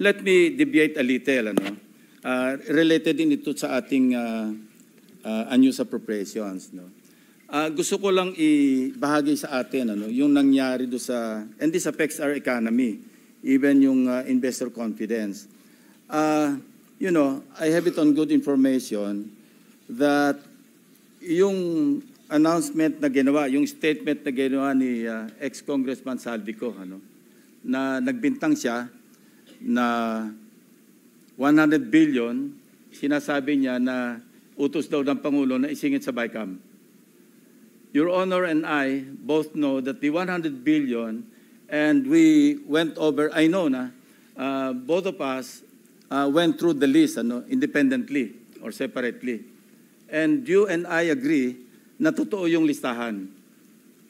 let me deviate a little, related din ito sa ating unused appropriations. No? Gusto ko lang ibahagi sa atin yung nangyari do sa, and this affects our economy, even yung investor confidence. You know, I have it on good information that yung announcement na ginawa, yung statement na ginawa ni ex-Congressman Saldico, na nagbintang siya na 100 billion, sinasabi niya na utos daw ng Pangulo na isingit sa BICAM. Your Honor and I both know that the 100 billion, and we went over, I know na, both of us went through the list independently or separately. And you and I agree na totoo yung listahan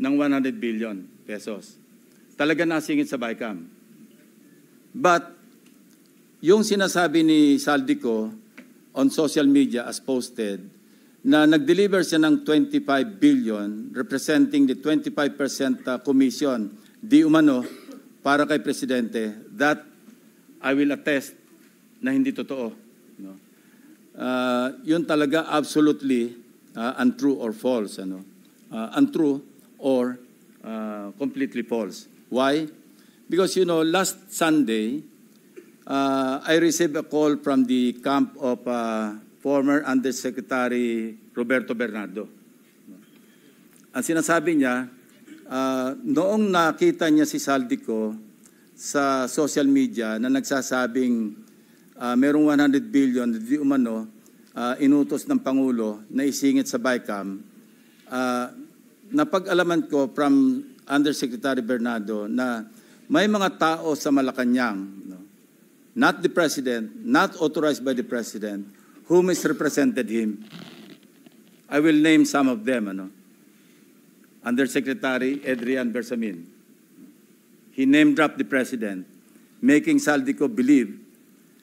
ng 100 billion pesos. Talaga nasingit sa BICAM. But yung sinasabi ni Saldico on social media as posted, na nag-deliver siya ng 25 billion representing the 25% commission di umano para kay Presidente, that I will attest na hindi totoo. No? Yun talaga absolutely untrue or false. Untrue or completely false. Why? Because, you know, last Sunday, I received a call from the camp of former Undersecretary Roberto Bernardo. Ang sinasabi niya, noong nakita niya si Saldico sa social media na nagsasabing merong 100 billion di umano inutos ng Pangulo na isingit sa BICAM, napag-alaman ko from Undersecretary Bernardo na may mga tao sa Malacanang, not the President, not authorized by the President, who misrepresented him. I will name some of them. Undersecretary Adrian Bersamin. He name-dropped the President, making Saldico believe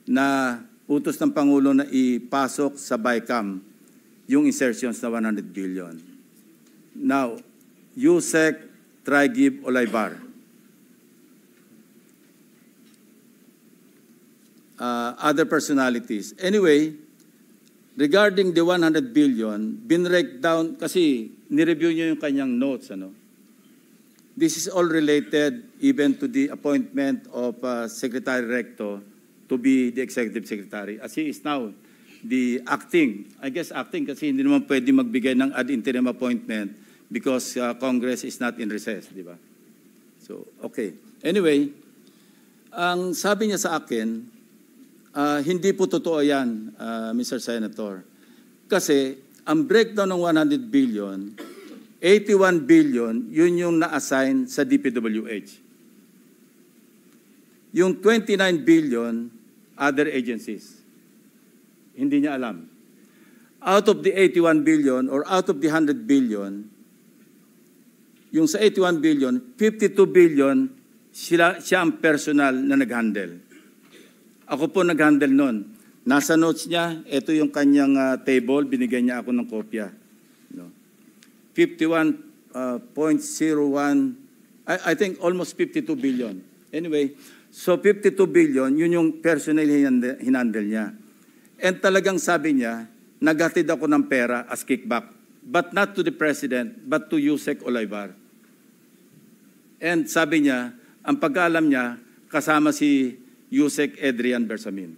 na utos ng Pangulo na ipasok sa BICAM yung insertions na 100 billion. Now, Yusek Trigib Olaybar. Other personalities. Anyway, regarding the 100 billion, binrake down, kasi nireview niyo yung kanyang notes. This is all related even to the appointment of Secretary Recto to be the Executive Secretary. As he is now the acting, I guess acting kasi hindi naman pwede magbigay ng ad interim appointment because Congress is not in recess, di ba? So, okay. Anyway, ang sabi niya sa akin, hindi po totoo yan, Mr. Senator. Kasi ang breakdown ng 100 billion, 81 billion, yun yung na-assign sa DPWH. Yung 29 billion, other agencies. Hindi niya alam. Out of the 81 billion or out of the 100 billion, yung sa 81 billion, 52 billion, siya ang personal na nag-handle. Ako po nag-handle nun. Nasa notes niya, ito yung kanyang table, binigyan niya ako ng kopya. 51.01, I think almost 52 billion. Anyway, so 52 billion, yun yung personal hinandle niya. And talagang sabi niya, naghatid ako ng pera as kickback. But not to the President, but to Yusek Olaybar. And sabi niya, ang pag-alam niya, kasama si Yusek Adrian Bersamin.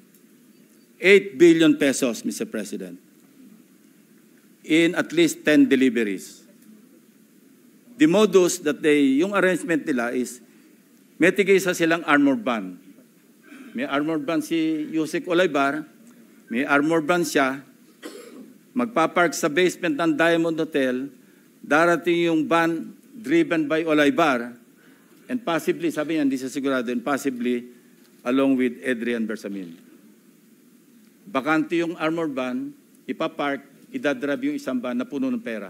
8 billion pesos, Mr. President, in at least 10 deliveries. The modus that yung arrangement nila is, may tigisa silang armored van. May armored van si Yusek Olaybar, may armored van siya, magpapark sa basement ng Diamond Hotel, darating yung van driven by Olaybar, and possibly, sabi niya, hindi siya sigurado, and possibly, along with Adrian Bersamin. Bakante yung armored van, ipapark, idadrive yung isang van na puno ng pera.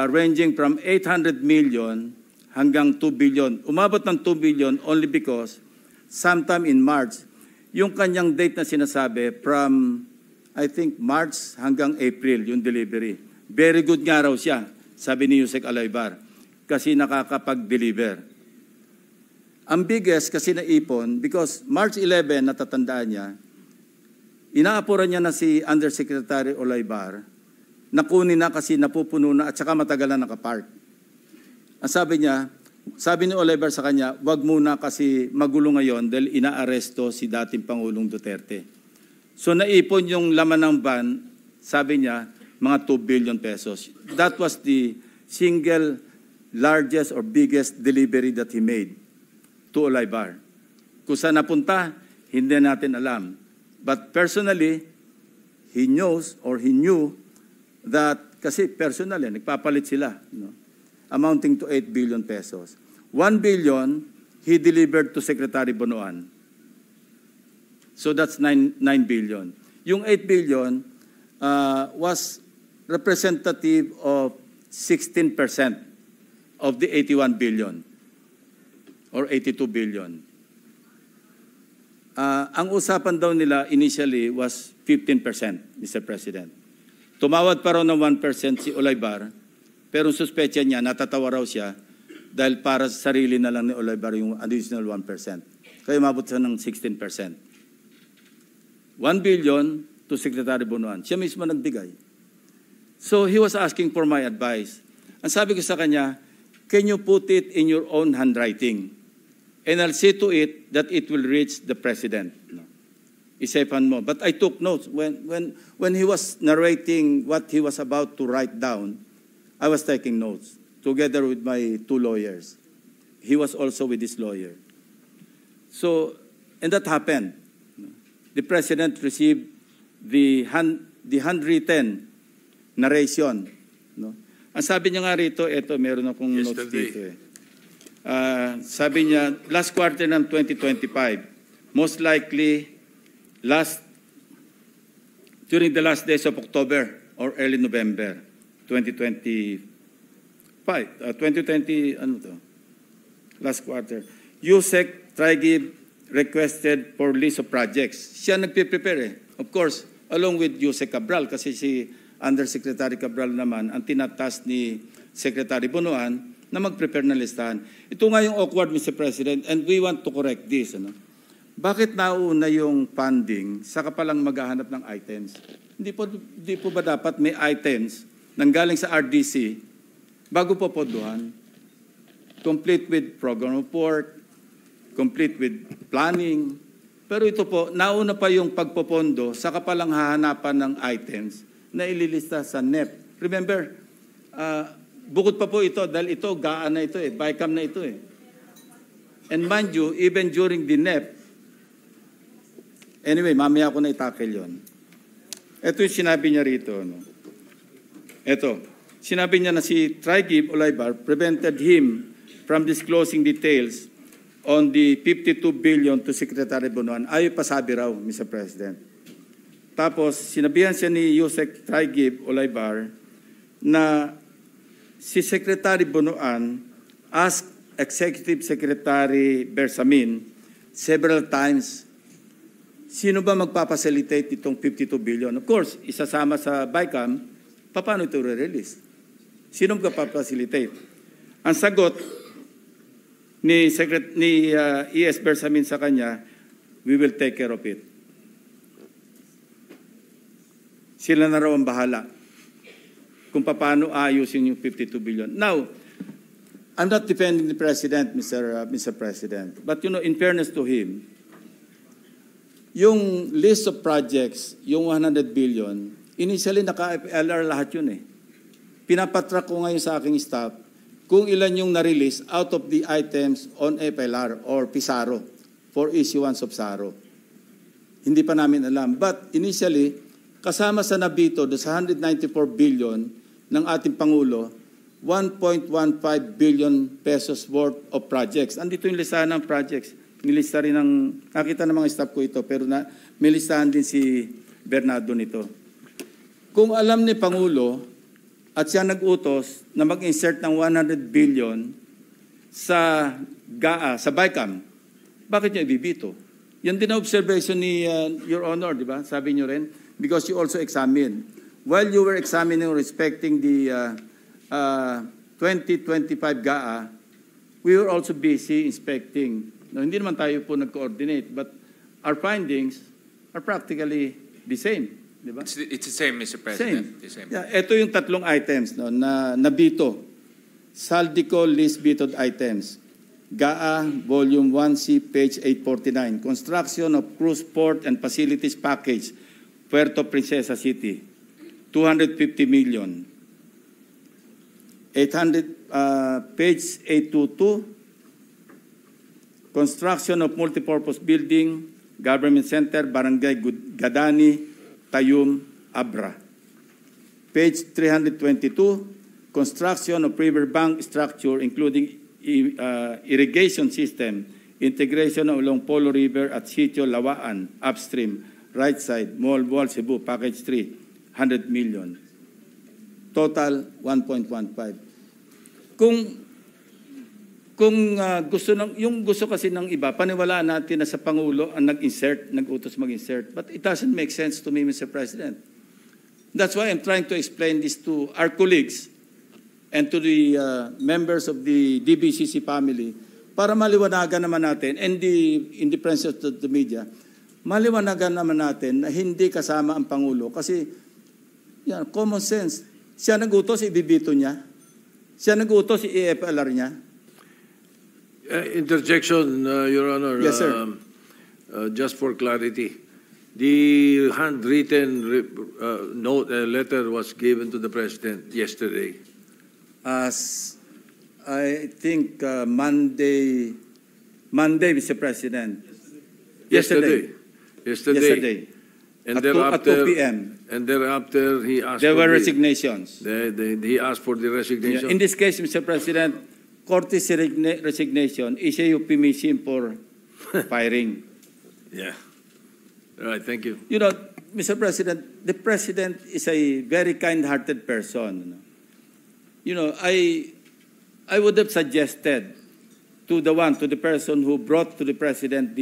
Ranging from 800 million hanggang 2 billion. Umabot ng 2 billion only because sometime in March, yung kanyang date na sinasabi from, I think, March hanggang April, yung delivery. Very good nga raw siya, sabi ni Yusek Olaybar, kasi nakakapag-deliver. Ang biggest kasi naipon, because March 11, natatandaan niya, inaapuran niya na si Undersecretary Olaybar, nakunin na kasi napupuno na at saka matagal na nakapark. Ang sabi ni Olaybar sa kanya, wag muna kasi magulo ngayon dahil inaaresto si dating Pangulong Duterte. So naipon yung laman ng van, sabi niya, mga 2 billion pesos. That was the single largest or biggest delivery that he made to Olaybar. Kung saan napunta, hindi natin alam. But personally, he knows or he knew that, kasi personally, nagpapalit sila, amounting to 8 billion pesos. 1 billion, he delivered to Secretary Bonoan. So that's 9 billion. Yung 8 billion was representative of 16% of the 81 billion or 82 billion. Ang usapan daw nila initially was 15%, Mr. President. Tumawad pa raw ng 1% si Olaybar, pero suspecha niya, natatawa raw siya dahil para sa sarili na lang ni Olaybar yung additional 1%. Kaya umabot siya ng 16%. 1 billion to Secretary Bonoan. Siya mismo nagbigay. So he was asking for my advice. Ang sabi ko sa kanya, can you put it in your own handwriting? And I'll see to it that it will reach the President. Isipan mo. But I took notes. When he was narrating what he was about to write down, I was taking notes together with my 2 lawyers. He was also with his lawyer. So, and that happened. The President received the handwritten narration. Ang sabi niya nga rito, eto, meron akong notes dito eh. Sabi niya, last quarter ng 2025, most likely during the last days of October or early November 2020, last quarter, USEC Trigib requested for list of projects. Siya nagpe-prepare eh. Of course, along with USEC Cabral, kasi si Undersecretary Cabral naman ang tinatas ni Secretary Bonoan na mag-prepare ng listahan. Ito nga yung awkward, Mr. President, and we want to correct this. Bakit nauna yung funding saka palang maghahanap ng items? Hindi po ba dapat may items nanggaling sa RDC bago po podohan? Complete with program report, complete with planning. Pero ito po, nauna pa yung pagpopondo saka palang hahanapan ng items na ililista sa NEP. Remember, bukod pa po ito, dahil ito, GAA na ito BICAM na ito And mind you, even during the NEP, anyway, mamaya ko na itackle yun. Ito yung sinabi niya rito. Ito, sinabi niya na si Trigib Olaybar prevented him from disclosing details on the 52 billion to Secretary Bonoan. Ayaw pasabi raw, Mr. President. Tapos, sinabihan siya ni Yusek Trigib Olaybar na si Secretary Bonoan asked Executive Secretary Bersamin several times, sino ba magpapacilitate itong 52 billion? Of course, isasama sa BICAM, paano ito re-release? Sino magpapacilitate? Ang sagot ni ES Bersamin sa kanya, we will take care of it. Sila na raw ang bahala kung paano ayusin yung 52 billion. Now, I'm not defending the President, Mr. President. But in fairness to him, yung list of projects, yung 100 billion, initially naka-FLR lahat yun Pinapatrack ko ngayon sa aking staff kung ilan yung na-release out of the items on FLR or PISARO for issuance of SARO. Hindi pa namin alam. But initially, kasama sa nabito do sa 194 billion ng ating Pangulo, 1.15 billion pesos worth of projects. Andito yung listahan ng projects. Nilista rin nakita ng mga staff ko ito, pero may listahan din si Bernardo nito. Kung alam ni Pangulo at siya nag-utos na mag-insert ng 100 billion sa GAA, sa BICAM, bakit niya ibibito? Yan din ang observation ni Your Honor, di ba? Sabi niyo rin, because you also examined. While you were examining respecting the 2025 GAA, we were also busy inspecting. No, hindi naman tayo po nag-coordinate, but our findings are practically the same. Di ba? It's the same, Mr. President. The same. Yeah, ito yung tatlong items no, na nabito. Saldico list vetoed items. GAA Volume 1C, page 849. Construction of cruise port and facilities package, Puerto Princesa City. 250 million. 800, page 822. Construction of multipurpose building, Government Center, Barangay Gadani, Tayum, Abra. Page 322, construction of riverbank structure including irrigation system, integration along Polo River at Sitio Lawaan, upstream, right side, Mall Wall, Cebu, package 3, 100 million. Total, 1.15. Kung yung gusto kasi ng iba, paniwalaan natin na sa Pangulo ang nag-utos mag-insert. But it doesn't make sense to me, Mr. President. That's why I'm trying to explain this to our colleagues and to the members of the DBCC family para maliwanagan naman natin, and in the presence of the media, maliwanagan naman natin na hindi kasama ang Pangulo. Kasi, yan, common sense. Siya nag-utos, ibibito niya. Siya nag-utos, i-EFLR niya. Interjection, Your Honor. Yes, sir. Just for clarity, the handwritten note, letter was given to the President yesterday. As I think Monday, Mr. President. Yesterday. And at 2 p.m. And thereafter, he asked there for were resignations. He asked for the resignation. In this case, Mr. President, courtesy resignation is a euphemism for firing. Yeah. All right, thank you. You know, Mr. President, the President is a very kind-hearted person. You know, I would have suggested to the person who brought to the President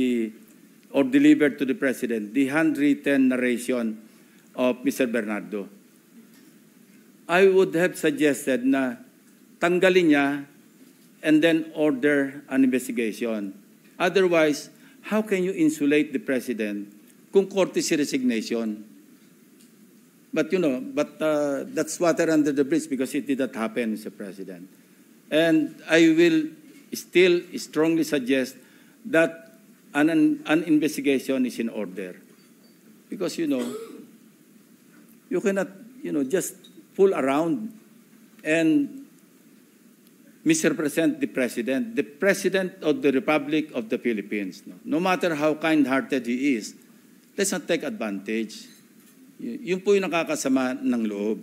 or delivered to the President the handwritten narration of Mr. Bernardo. I would have suggested na tanggalin niya and then order an investigation. Otherwise, how can you insulate the President kung courtesy resignation? But you know, that's water under the bridge because it did not happen, Mr. President. And I will still strongly suggest that an investigation is in order. Because, you know, you cannot, you know, just fool around and misrepresent the President of the Republic of the Philippines. No matter how kind-hearted he is, let's not take advantage. Yun po yung nakakasama ng loob.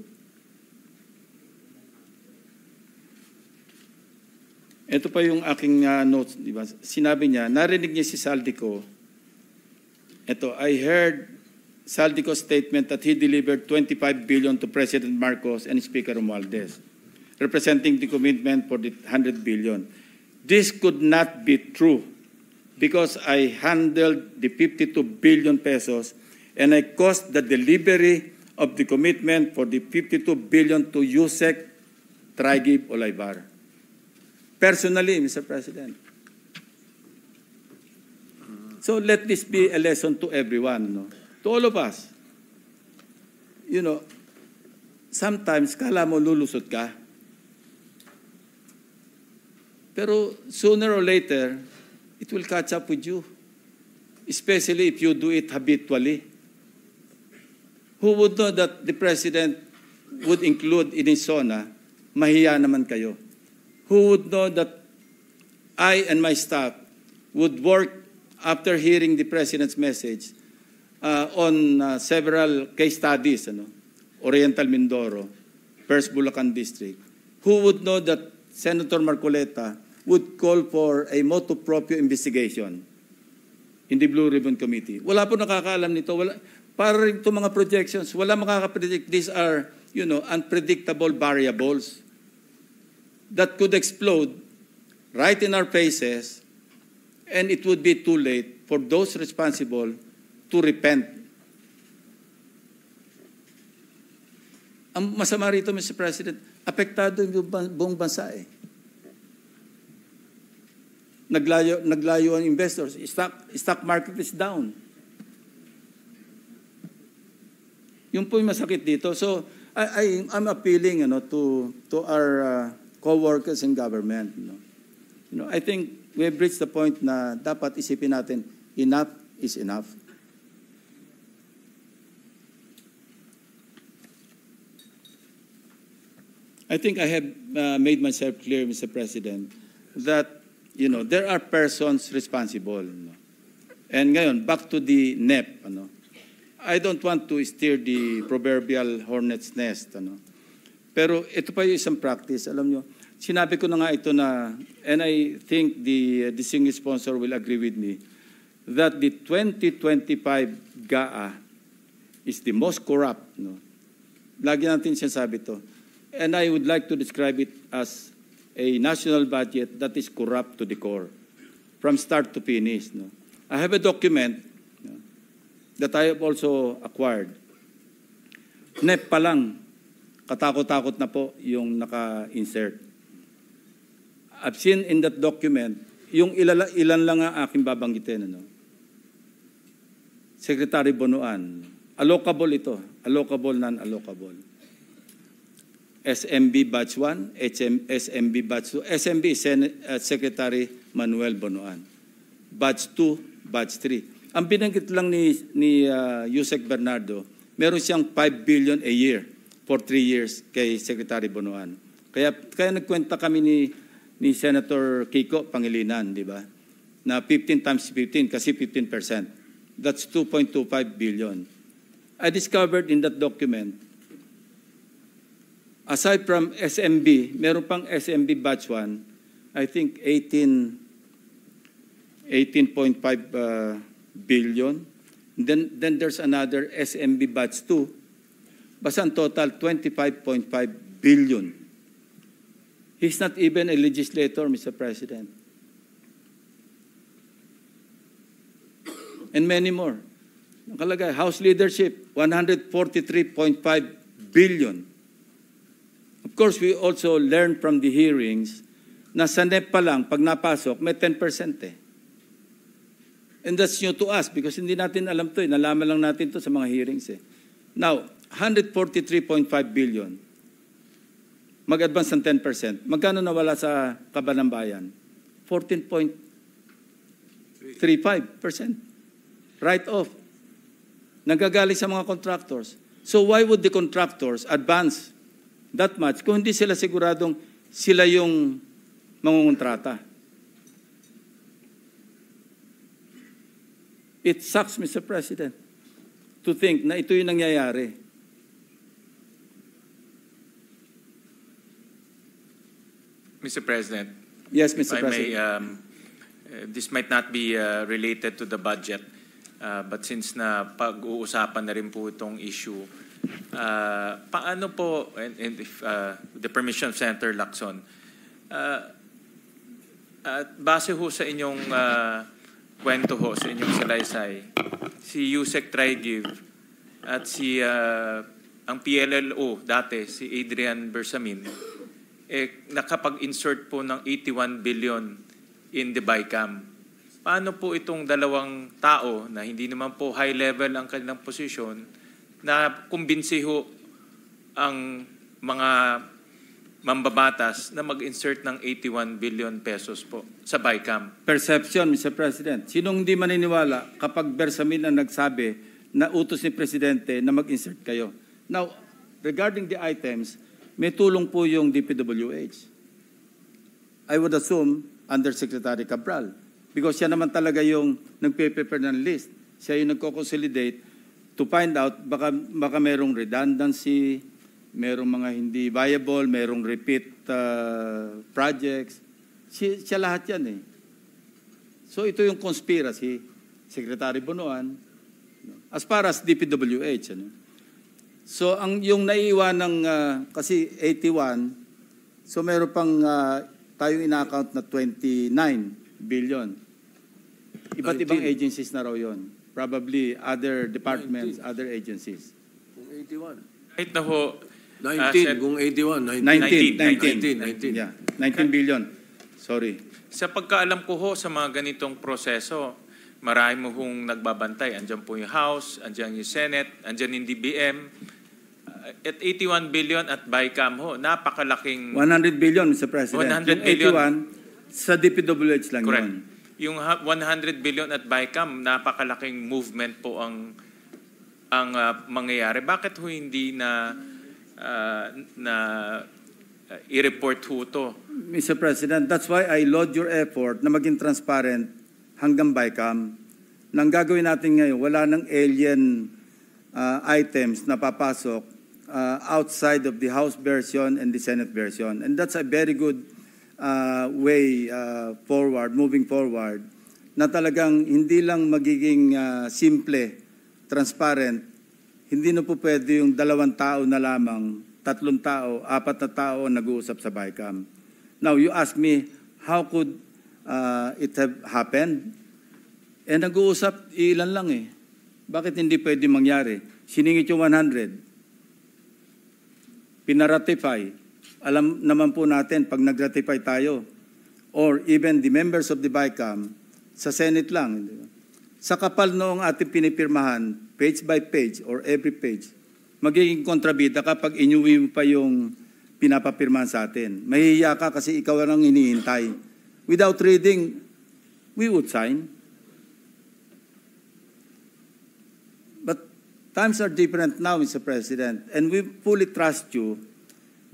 Ito pa yung aking notes, di ba? Sinabi niya, narinig niya si Saldico. Ito, I heard Saldico's statement that he delivered 25 billion to President Marcos and Speaker Romualdez, representing the commitment for the 100 billion. This could not be true because I handled the 52 billion pesos and I caused the delivery of the commitment for the 52 billion to Yusek Traigib Olaybar. Personally, Mr. President. So let this be a lesson to everyone, no? To all of us. You know, sometimes kala mo lulusot ka. Pero sooner or later, it will catch up with you. Especially if you do it habitually. Who would know that the President would include in his SONA, mahiya naman kayo? Who would know that I and my staff would work after hearing the President's message on several case studies, Oriental Mindoro, First Bulacan District? Who would know that Senator Marcoleta would call for a motu proprio investigation in the Blue Ribbon Committee? Wala po nakakaalam nito. Para rin itong mga projections, wala makakapredict. These are, you know, unpredictable variables that could explode right in our faces, and it would be too late for those responsible to repent. Ang masama rito, Mr. President, apektado yung buong bansa eh. naglayo ang investors. Stock market is down. Yun po yung masakit dito. So, I'm appealing to our co-workers in government. I think we have reached the point na dapat isipin natin, enough is enough. I think I have made myself clear, Mr. President, that there are persons responsible. And ngayon, back to the NEP. I don't want to steer the proverbial hornet's nest. Pero ito pa yung isang practice. Alam nyo, sinabi ko na nga ito na, and I think the distinguished sponsor will agree with me, that the 2025 GAA is the most corrupt. Lagi natin sinasabi ito. And I would like to describe it as a national budget that is corrupt to the core, from start to finish. I have a document that I have also acquired. NEP pa lang, katakot-takot na po yung naka-insert. I've seen in that document, yung ilan lang ang aking babanggitin. Secretary Bonoan, allocable ito, allocable, non-allocable. SMB Batch 1, SMB Batch 2. SMB is Secretary Manuel Bonoan. Batch 2, Batch 3. Ang binanggit lang ni Yusek Bernardo, meron siyang 5 billion a year for 3 years kay Secretary Bonoan. Kaya nagkwenta kami ni Senator Kiko Pangilinan, di ba? Na 15 times 15 kasi 15%. That's 2.25 billion. I discovered in that document, aside from SMB, meron pang SMB Batch 1, I think 18.5 billion. Then there's another SMB Batch 2. Basta ang total, 25.5 billion. He's not even a legislator, Mr. President. And many more. Nakalagay, House Leadership, 143.5 billion. Of course, we also learned from the hearings na sa NEP pa lang, pag napasok, may 10% eh. And that's new to us because hindi natin alam to eh. Nalaman lang natin to sa mga hearings eh. Now, 143.5 billion. Mag-advance ng 10%. Magkano nawala sa Kaban ng Bayan? 14.35%. Write-off. Nagagaling sa mga contractors. So why would the contractors advance that much kung hindi sila siguradong sila yung mangungontrata? It sucks, Mr. President, to think na ito yung nangyayari. Mr. President. Yes, Mr. If I may, President. this might not be related to the budget, but since na pag-uusapan na rin po itong issue, paano po, and if the permission of Senator Lacson, base ho sa inyong kwento ho, sa inyong salaysay, si Yusek Trigive at si ang PLLO dati, si Adrian Bersamin, nakapag-insert po ng 81 billion in the BICAM. Paano po itong dalawang tao na hindi naman po high level ang kanilang posisyon na kumbinsi ho ang mga mambabatas na mag-insert ng 81 billion pesos po sa BICAM? Perception, Mr. President. Sinong hindi maniniwala kapag Bersamin ang nagsabi na utos ni Presidente na mag-insert kayo? Now, regarding the items, may tulong po yung DPWH. I would assume under Secretary Cabral because siya naman talaga yung nagpe-prepare ng list. Siya yung nagko-consolidate to find out baka merong redundancy, merong mga hindi viable, merong repeat projects. Siya lahat yan eh. So ito yung conspiracy, Secretary Bonoan, as far as DPWH. So yung naiiwan ng, kasi 81, so meron pang tayong ina-account na 29 billion. Iba't ibang agencies na raw yun. Probably other departments, 19. Other agencies. Kung 81. Kahit na ho, 19, kung 81, 19. 19. Yeah, 19 billion. Sorry. Sa pagkaalam ko ho sa mga ganitong proseso, marami mo hong nagbabantay. Andiyan po yung House, andiyan yung Senate, andiyan yung DBM. At 81 billion at BICAM ho, napakalaking... 100 billion, Mr. President. 100 billion. Yung 81, sa DPWH lang Correct. yun. Yung 100 billion at BICAM, napakalaking movement po ang mangyayari. Bakit ho hindi na i-report ho to? Mr. President, that's why I laud your effort na maging transparent hanggang BICAM. Nang gagawin natin ngayon, wala ng alien items na papasok outside of the House version and the Senate version. And that's a very good way forward, moving forward, na talagang hindi lang magiging simple, transparent, hindi na po pwede yung 2 tao na lamang, 3 tao, 4 na tao nag-uusap sa BICAM. Now, you ask me, how could it have happened? Nag-uusap, ilan lang eh. Bakit hindi pwede mangyari? Siningit yung 100. Pinaratify. Alam naman po natin, pag nag-ratify tayo, or even the members of the BICAM, sa Senate lang. Sa kapal noong ating pinipirmahan, page by page or every page, magiging kontrabida kapag inyuwi mo pa yung pinapapirmahan sa atin. Mahihiya ka kasi ikaw lang hinihintay. Without reading, we would sign. But times are different now, Mr. President, and we fully trust you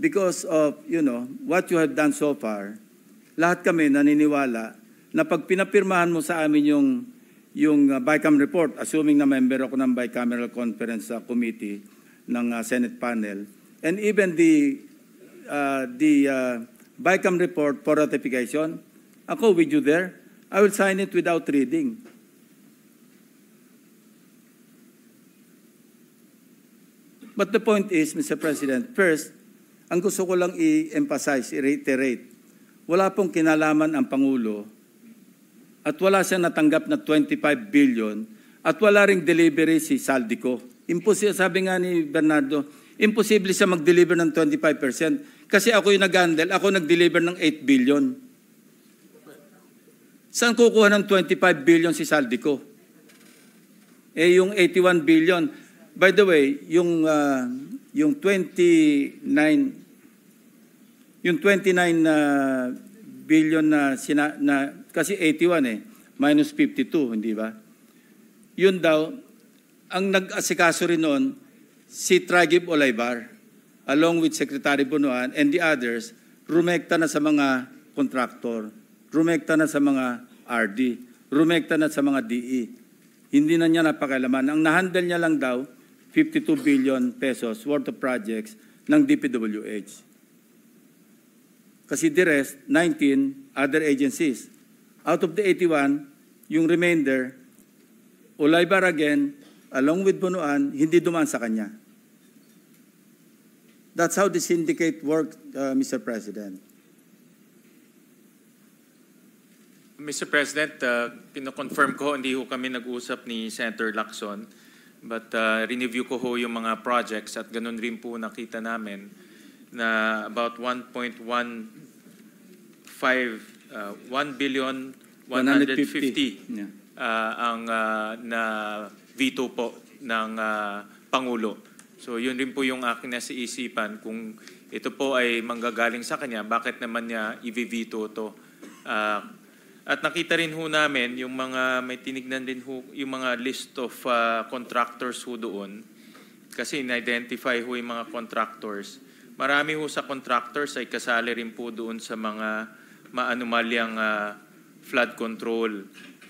because of, what you have done so far. Lahat kami naniniwala na pag pinapirmahan mo sa amin yung BICAM report, assuming na member ako ng Bicameral Conference Committee ng Senate panel, and even the BICAM report for ratification, ako with you there, I will sign it without reading. But the point is, Mr. President, first, ang gusto ko lang i-emphasize, i-reiterate, wala pong kinalaman ang Pangulo at wala siyang natanggap na 25 billion at wala ring delivery si Saldico. Imposible, sabi nga ni Bernardo, imposible siya mag-deliver ng 25% kasi ako yung nag-handle, ako nag-deliver ng 8 billion. Saan kukuha ng 25 billion si Saldico? Yung 81 billion, by the way, yung 29 billion na kasi 81 minus 52, hindi ba? Yun daw, ang nag-asikaso rin noon, si Tragib Olaybar, along with Secretary Bunuan and the others, rumekta na sa mga kontraktor, rumekta na sa mga RD, rumekta na sa mga DE. Hindi na niya napakailaman. Ang nahandle niya lang daw, 52 billion pesos worth of projects ng DPWH. Kasi the rest, 19 other agencies. Out of the 81, yung remainder, Olaybar again, along with Bunuan, hindi dumaan sa kanya. That's how the syndicate worked, Mr. President. Mr. President, kino-confirm ko, hindi ho kami nag-usap ni Senator Lacson. But review ko ho yung mga projects at ganun rin po nakita namin na about 1.1 billion 150 Yeah. ang na veto po ng Pangulo. So yun rin po yung akin na isipan kung ito po ay manggagaling sa kanya, bakit naman niya i-veto to? At nakita rin ho namin yung mga, may tinignan din ho yung mga list of contractors ho doon. Kasi in-identify ho yung mga contractors. Marami ho sa contractors ay kasali rin po doon sa mga maanumalyang flood control.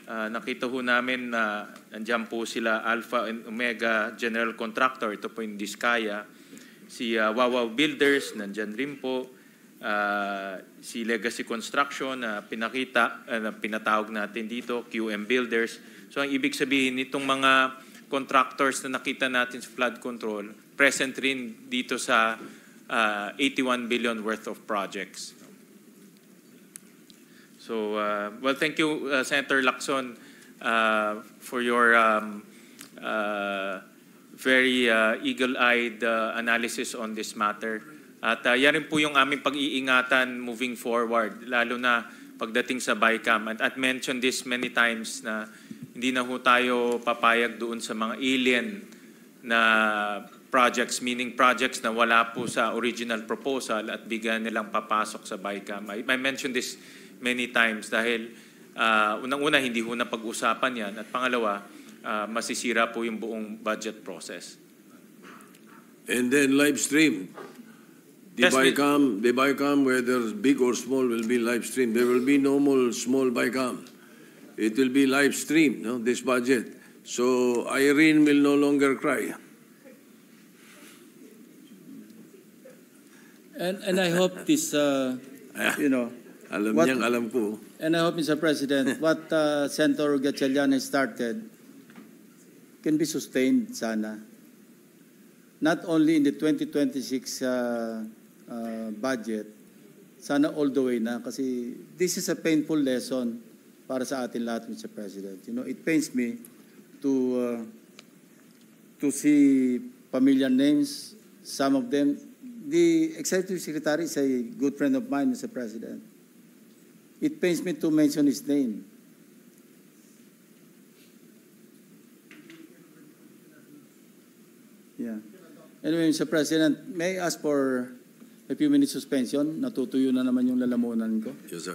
Nakita ho namin na nandiyan po sila Alpha and Omega General Contractor, ito po yung Diskaya. Si Wawaw Builders, nandiyan rin po. Si Legacy Construction na pinatawag natin dito, QM Builders. So ang ibig sabihin nitong mga contractors na nakita natin sa flood control, present rin dito sa 81 billion worth of projects. So, well, thank you, Senator Lacson, for your very eagle-eyed analysis on this matter. At yan rin po yung aming pag-iingatan moving forward, lalo na pagdating sa BICAM. At mentioned this many times na hindi na ho tayo papayag doon sa mga alien na projects, meaning projects na wala po sa original proposal at bigyan nilang papasok sa BICAM. I mentioned this many times dahil unang-una hindi ho na pag-usapan yan at pangalawa, masisira po yung buong budget process. And then live stream. The Yes, BICAM, whether big or small, will be live stream. There will be no more small BICAM. It will be live stream, no, this budget. So Irene will no longer cry. And I hope this, you know, Alam What- niyang alam ko. and I hope, Mr. President, what Senator Gatchalian has started can be sustained sana. Not only in the 2026 budget, sana all the way na. Kasi this is a painful lesson para sa atin lahat, Mr. President. You know, it pains me to see familiar names, some of them. The Executive Secretary is a good friend of mine, Mr. President. It pains me to mention his name. Yeah. Anyway, Mr. President, may I ask for a few minutes suspension? Natutuyo na naman yung lalamunan ko. Yes, sir.